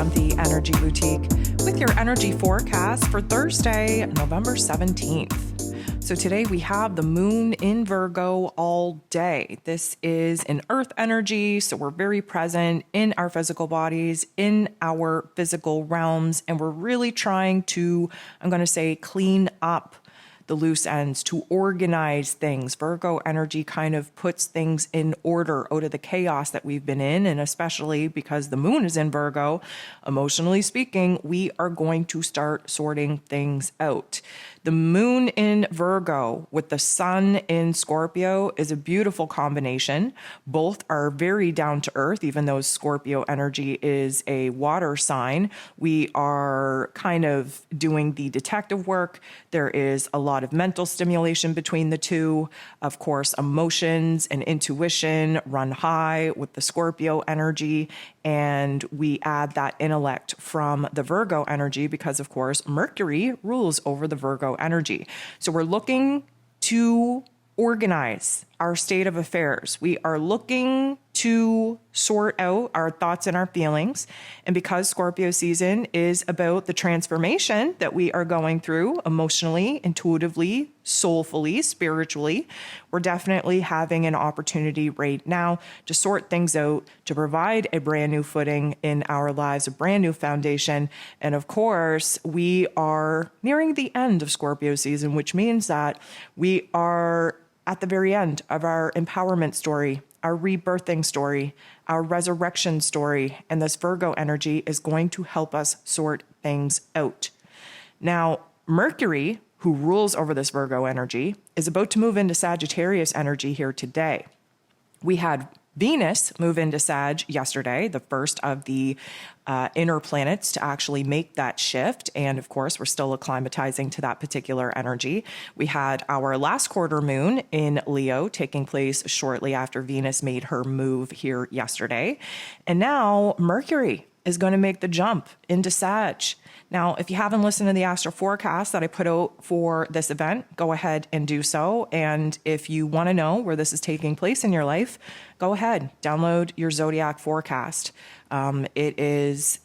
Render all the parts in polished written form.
from the Energy Boutique with your energy forecast for Thursday, November 17th. So today we have the moon in Virgo all day. This is an earth energy, so we're very present in our physical bodies, in our physical realms, and we're really trying to, I'm going to say, clean up the loose ends, to organize things. Virgo energy kind of puts things in order out of the chaos that we've been in, and especially because the moon is in Virgo, emotionally speaking, we are going to start sorting things out. The moon in Virgo with the sun in Scorpio is a beautiful combination. Both are very down to earth, even though Scorpio energy is a water sign. We are kind of doing the detective work. There is a lot of mental stimulation between the two. Of course, emotions and intuition run high with the Scorpio energy, and we add that intellect from the Virgo energy because, of course, Mercury rules over the Virgo energy. So we're looking to organize our state of affairs. We are looking to sort out our thoughts and our feelings. And because Scorpio season is about the transformation that we are going through emotionally, intuitively, soulfully, spiritually, we're definitely having an opportunity right now to sort things out, to provide a brand new footing in our lives, a brand new foundation. And of course, we are nearing the end of Scorpio season, which means that we are at the very end of our empowerment story, our rebirthing story, our resurrection story, and this Virgo energy is going to help us sort things out. Now, Mercury, who rules over this Virgo energy, is about to move into Sagittarius energy here today. We had Venus move into Sag yesterday, the first of the inner planets to actually make that shift. And of course, we're still acclimatizing to that particular energy. We had our last quarter moon in Leo taking place shortly after Venus made her move here yesterday. And now Mercury is going to make the jump into Sag. Now, if you haven't listened to the astro forecast that I put out for this event, go ahead and do so. And if you want to know where this is taking place in your life, go ahead, download your zodiac forecast. It is,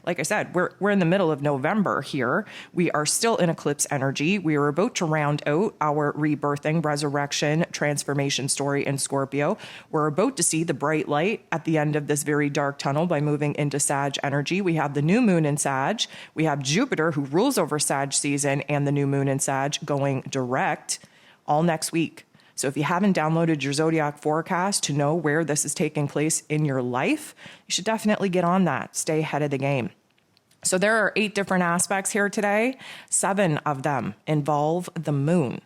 like I said, we're in the middle of November here. We are still in eclipse energy. We are about to round out our rebirthing, resurrection, transformation story in Scorpio. We're about to see the bright light at the end of this very dark tunnel by moving into Sag energy. We have the new moon in Sag. We have Jupiter, who rules over Sag season, and the new moon in Sag going direct all next week. So if you haven't downloaded your zodiac forecast to know where this is taking place in your life, you should definitely get on that. Stay ahead of the game. So there are 8 different aspects here today. 7 of them involve the moon.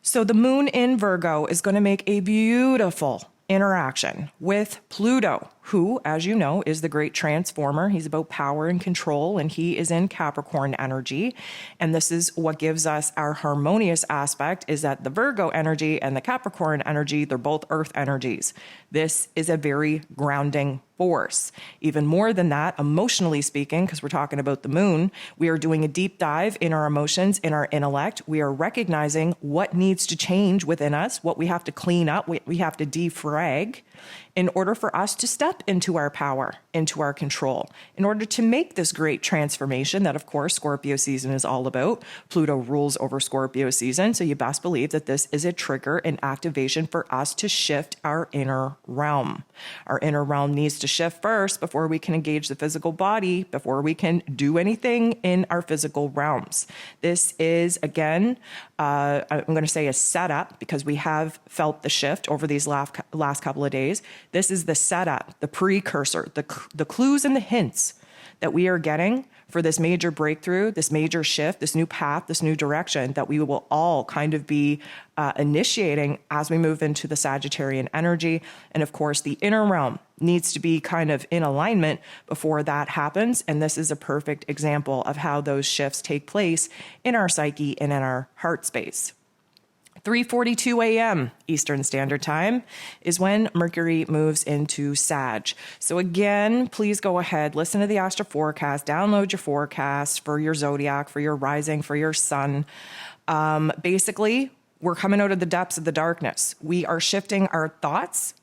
So the moon in Virgo is going to make a beautiful interaction with Pluto, who, as you know, is the great transformer. He's about power and control, and he is in Capricorn energy. And this is what gives us our harmonious aspect, is that the Virgo energy and the Capricorn energy, they're both earth energies. This is a very grounding force. Even more than that, emotionally speaking, because we're talking about the moon, we are doing a deep dive in our emotions, in our intellect. We are recognizing what needs to change within us, what we have to clean up, what we have to defrag in order for us to step into our power, into our control, in order to make this great transformation that, of course, Scorpio season is all about. Pluto rules over Scorpio season, so you best believe that this is a trigger and activation for us to shift our inner realm. Our inner realm needs to shift first before we can engage the physical body, before we can do anything in our physical realms. This is, again, I'm going to say a setup, because we have felt the shift over these last couple of days. This is the setup, the precursor, the clues and the hints that we are getting for this major breakthrough, this major shift, this new path, this new direction that we will all kind of be initiating as we move into the Sagittarian energy. And of course, the inner realm needs to be kind of in alignment before that happens. And this is a perfect example of how those shifts take place in our psyche and in our heart space. 3:42 a.m. Eastern Standard Time is when Mercury moves into Sag. So again, please go ahead, listen to the astro forecast, download your forecast for your zodiac, for your rising, for your sun. Basically, we're coming out of the depths of the darkness. We are shifting our thoughts.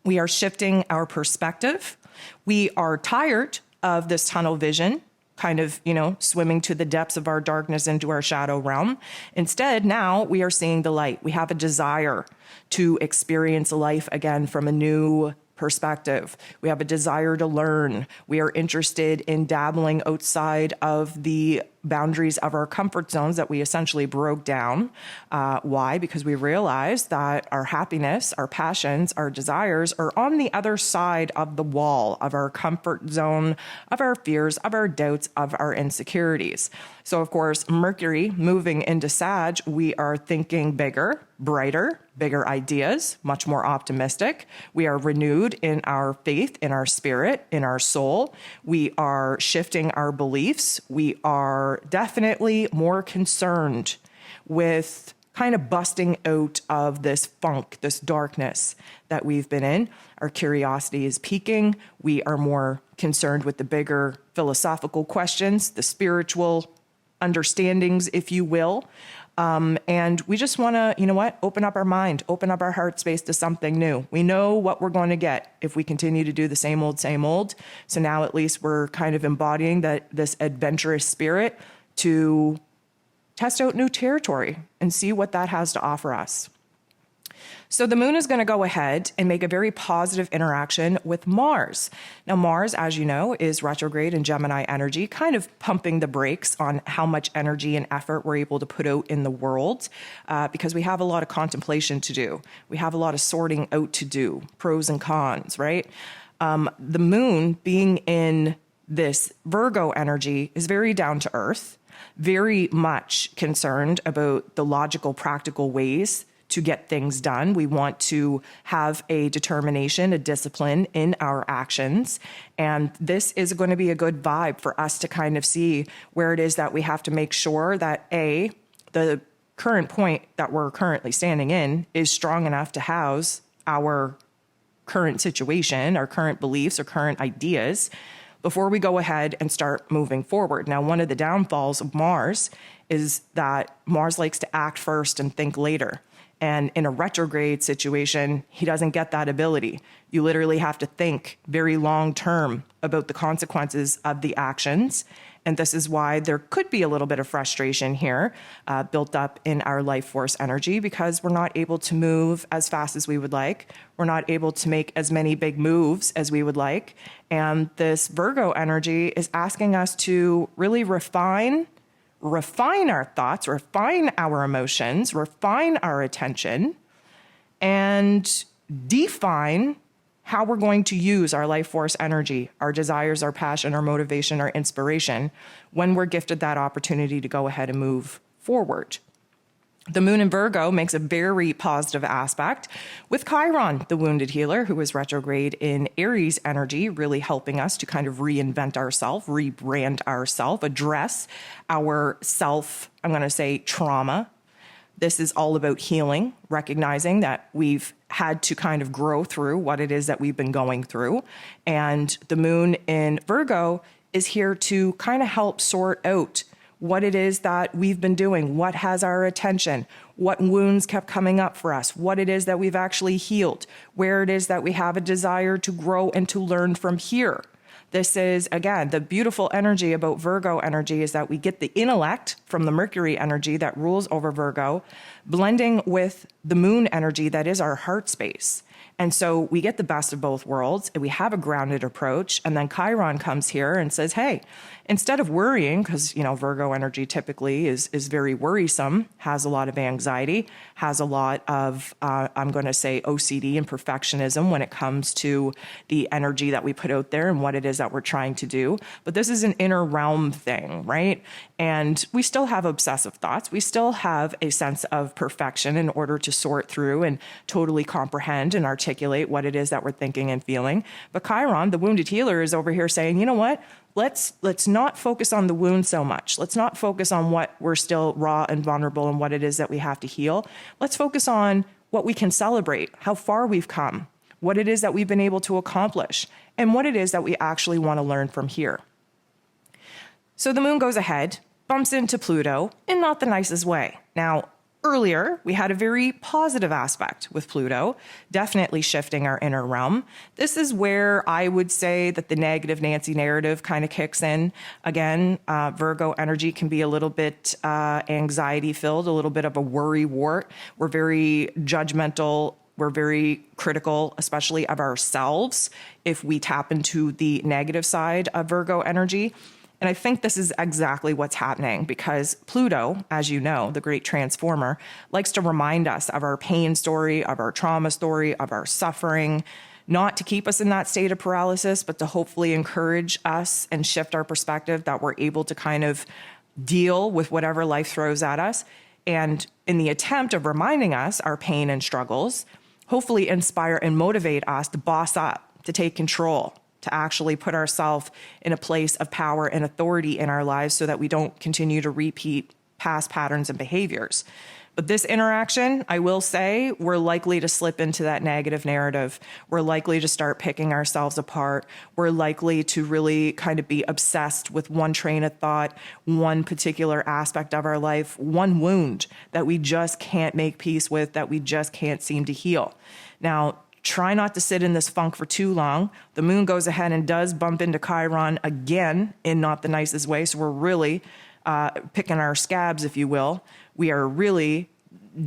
We are shifting our perspective. We are tired of this tunnel vision, kind of, swimming to the depths of our darkness into our shadow realm. Instead, now we are seeing the light. We have a desire to experience life again from a new perspective. We have a desire to learn. We are interested in dabbling outside of the boundaries of our comfort zones that we essentially broke down. Why? Because we realize that our happiness, our passions, our desires are on the other side of the wall of our comfort zone, of our fears, of our doubts, of our insecurities. So, of course, Mercury moving into Sag, we are thinking bigger, brighter, bigger ideas, much more optimistic. We are renewed in our faith, in our spirit, in our soul. We are shifting our beliefs. We are definitely more concerned with kind of busting out of this funk, this darkness that we've been in. Our curiosity is peaking. We are more concerned with the bigger philosophical questions, the spiritual understandings, if you will. And we just want to, open up our mind, open up our heart space to something new. We know what we're going to get if we continue to do the same old, same old. So now at least we're kind of embodying this adventurous spirit to test out new territory and see what that has to offer us. So the moon is going to go ahead and make a very positive interaction with Mars. Now, Mars, as you know, is retrograde in Gemini energy, kind of pumping the brakes on how much energy and effort we're able to put out in the world, because we have a lot of contemplation to do. We have a lot of sorting out to do, pros and cons, right? The moon being in this Virgo energy is very down to earth, very much concerned about the logical, practical ways to get things done. We want to have a determination, a discipline in our actions. And this is going to be a good vibe for us to kind of see where it is that we have to make sure that the current point that we're currently standing in is strong enough to house our current situation, our current beliefs, our current ideas before we go ahead and start moving forward. Now, one of the downfalls of Mars is that Mars likes to act first and think later. And in a retrograde situation, he doesn't get that ability. You literally have to think very long term about the consequences of the actions. And this is why there could be a little bit of frustration here built up in our life force energy, because we're not able to move as fast as we would like. We're not able to make as many big moves as we would like. And this Virgo energy is asking us to really refine our thoughts, refine our emotions, refine our attention, and define how we're going to use our life force energy, our desires, our passion, our motivation, our inspiration, when we're gifted that opportunity to go ahead and move forward. The moon in Virgo makes a very positive aspect with Chiron, the wounded healer, who is retrograde in Aries energy, really helping us to kind of reinvent ourselves, rebrand ourselves, address our trauma. This is all about healing, recognizing that we've had to kind of grow through what it is that we've been going through. And the moon in Virgo is here to kind of help sort out what it is that we've been doing, what has our attention, what wounds kept coming up for us, what it is that we've actually healed, where it is that we have a desire to grow and to learn from here. This is, again, the beautiful energy about Virgo energy is that we get the intellect from the Mercury energy that rules over Virgo, blending with the moon energy that is our heart space. And so we get the best of both worlds, and we have a grounded approach. And then Chiron comes here and says, hey, instead of worrying, because, Virgo energy typically is very worrisome, has a lot of anxiety, has a lot of, OCD and perfectionism when it comes to the energy that we put out there and what it is that we're trying to do. But this is an inner realm thing, right? And we still have obsessive thoughts. We still have a sense of perfection in order to sort through and totally comprehend and articulate what it is that we're thinking and feeling. But Chiron, the wounded healer, is over here saying, you know what? Let's not focus on the wound so much. Let's not focus on what we're still raw and vulnerable and what it is that we have to heal. Let's focus on what we can celebrate, how far we've come, what it is that we've been able to accomplish, and what it is that we actually want to learn from here. So the moon goes ahead, bumps into Pluto in not the nicest way. Now, Earlier, we had a very positive aspect with Pluto, definitely shifting our inner realm. This is where I would say that the negative Nancy narrative kind of kicks in. Again, Virgo energy can be a little bit anxiety filled, a little bit of a worry wart. We're very judgmental. We're very critical, especially of ourselves, if we tap into the negative side of Virgo energy. And I think this is exactly what's happening because Pluto, as you know, the great transformer, likes to remind us of our pain story, of our trauma story, of our suffering, not to keep us in that state of paralysis, but to hopefully encourage us and shift our perspective that we're able to kind of deal with whatever life throws at us. And in the attempt of reminding us our pain and struggles, hopefully inspire and motivate us to boss up, to take control, to actually put ourselves in a place of power and authority in our lives so that we don't continue to repeat past patterns and behaviors. But this interaction, I will say, we're likely to slip into that negative narrative. We're likely to start picking ourselves apart. We're likely to really kind of be obsessed with one train of thought, one particular aspect of our life, one wound that we just can't make peace with, that we just can't seem to heal. Now, try not to sit in this funk for too long. The moon goes ahead and does bump into Chiron again in not the nicest way. So we're really picking our scabs, if you will. We are really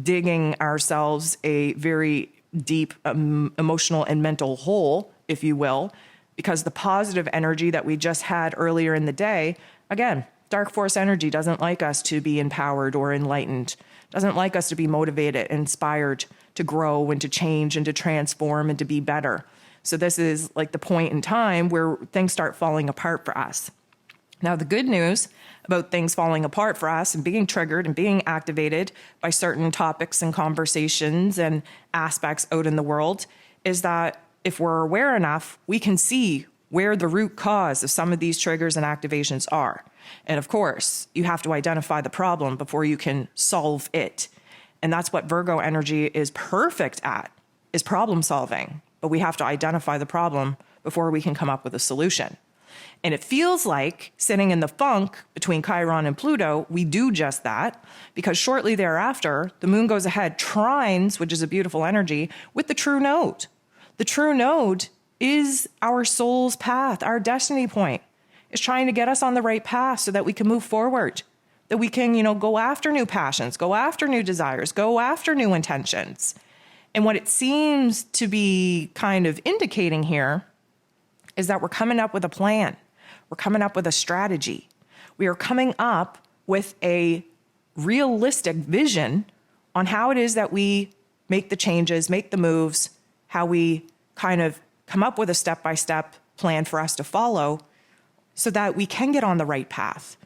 digging ourselves a very deep emotional and mental hole, if you will, because the positive energy that we just had earlier in the day, again, dark force energy doesn't like us to be empowered or enlightened, doesn't like us to be motivated, inspired to grow and to change and to transform and to be better. So this is like the point in time where things start falling apart for us. Now, the good news about things falling apart for us and being triggered and being activated by certain topics and conversations and aspects out in the world is that if we're aware enough, we can see where the root cause of some of these triggers and activations are. And of course, you have to identify the problem before you can solve it. And that's what Virgo energy is perfect at, is problem solving. But we have to identify the problem before we can come up with a solution. And it feels like sitting in the funk between Chiron and Pluto, we do just that, because shortly thereafter, the moon goes ahead, trines, which is a beautiful energy, with the true node. The true node is our soul's path, our destiny point. It's trying to get us on the right path so that we can move forward, that we can, go after new passions, go after new desires, go after new intentions. And what it seems to be kind of indicating here is that we're coming up with a plan. We're coming up with a strategy. We are coming up with a realistic vision on how it is that we make the changes, make the moves, how we kind of come up with a step-by-step plan for us to follow so that we can get on the right path.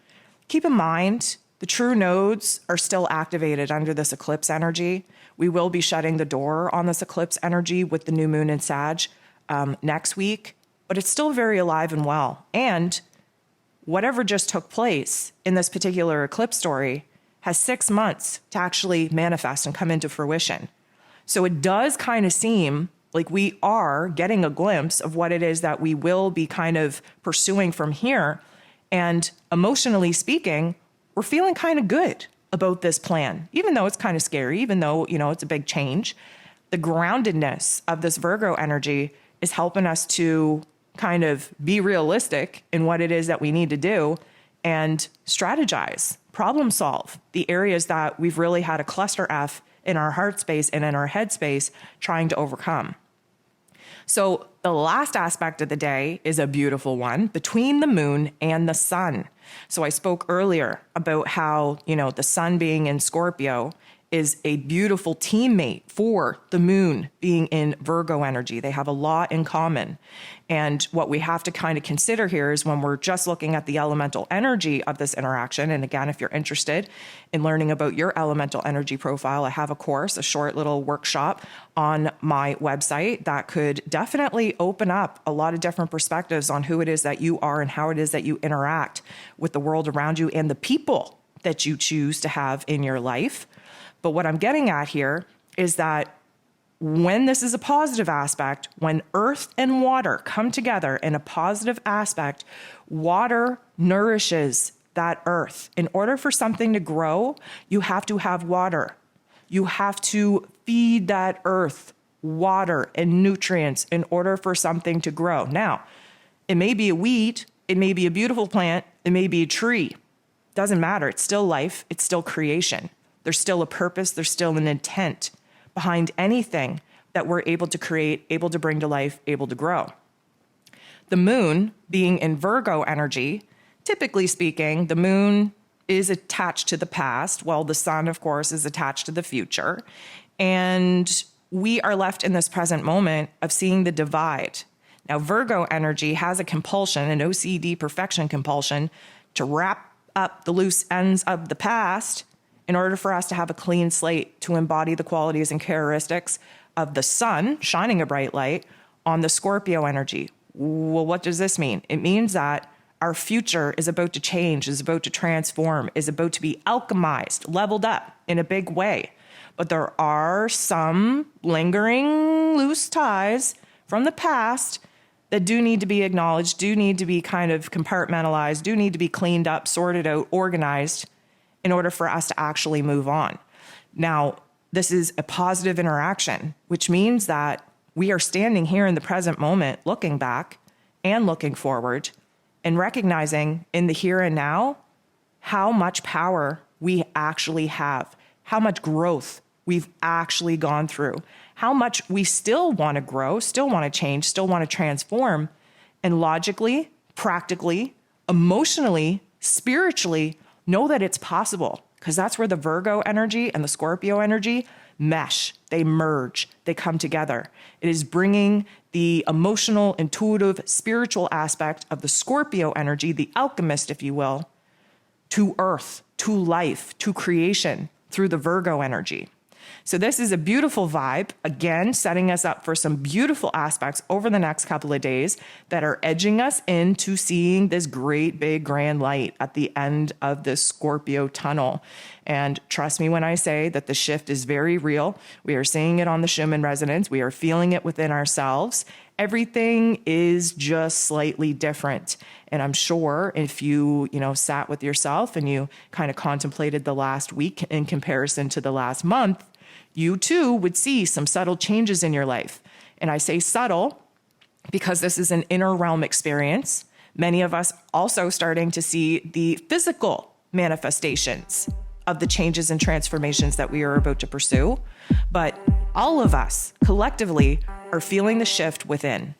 Keep in mind, the true nodes are still activated under this eclipse energy. We will be shutting the door on this eclipse energy with the new moon in Sag next week, but it's still very alive and well. And whatever just took place in this particular eclipse story has 6 months to actually manifest and come into fruition. So it does kind of seem like we are getting a glimpse of what it is that we will be kind of pursuing from here. And emotionally speaking, we're feeling kind of good about this plan, even though it's kind of scary, even though, it's a big change. The groundedness of this Virgo energy is helping us to kind of be realistic in what it is that we need to do and strategize, problem solve the areas that we've really had a cluster F in our heart space and in our head space trying to overcome. So the last aspect of the day is a beautiful one between the moon and the sun. So I spoke earlier about how, the sun being in Scorpio is a beautiful teammate for the moon being in Virgo energy. They have a lot in common. And what we have to kind of consider here is when we're just looking at the elemental energy of this interaction. And again, if you're interested in learning about your elemental energy profile, I have a course, a short little workshop on my website that could definitely open up a lot of different perspectives on who it is that you are and how it is that you interact with the world around you and the people that you choose to have in your life. But what I'm getting at here is that when this is a positive aspect, when earth and water come together in a positive aspect, water nourishes that earth. In order for something to grow, you have to have water. You have to feed that earth water and nutrients in order for something to grow. Now, it may be a weed, it may be a beautiful plant, it may be a tree. Doesn't matter. It's still life. It's still creation. There's still a purpose. There's still an intent behind anything that we're able to create, able to bring to life, able to grow. The moon being in Virgo energy, typically speaking, the moon is attached to the past, while the sun, of course, is attached to the future. And we are left in this present moment of seeing the divide. Now, Virgo energy has a compulsion, an OCD perfection compulsion, to wrap up the loose ends of the past in order for us to have a clean slate to embody the qualities and characteristics of the sun shining a bright light on the Scorpio energy. Well, what does this mean? It means that our future is about to change, is about to transform, is about to be alchemized, leveled up in a big way. But there are some lingering loose ties from the past that do need to be acknowledged, do need to be kind of compartmentalized, do need to be cleaned up, sorted out, organized in order for us to actually move on. Now, this is a positive interaction, which means that we are standing here in the present moment, looking back and looking forward and recognizing in the here and now how much power we actually have, how much growth we've actually gone through, how much we still want to grow, still want to change, still want to transform, and logically, practically, emotionally, spiritually know that it's possible, because that's where the Virgo energy and the Scorpio energy mesh, they merge, they come together. It is bringing the emotional, intuitive, spiritual aspect of the Scorpio energy, the alchemist, if you will, to earth, to life, to creation through the Virgo energy. So this is a beautiful vibe, again, setting us up for some beautiful aspects over the next couple of days that are edging us into seeing this great, big, grand light at the end of this Scorpio tunnel. And trust me when I say that the shift is very real. We are seeing it on the Schumann Resonance. We are feeling it within ourselves. Everything is just slightly different. And I'm sure if you sat with yourself and you kind of contemplated the last week in comparison to the last month, you too would see some subtle changes in your life. And I say subtle because this is an inner realm experience. Many of us also starting to see the physical manifestations of the changes and transformations that we are about to pursue. But all of us collectively are feeling the shift within.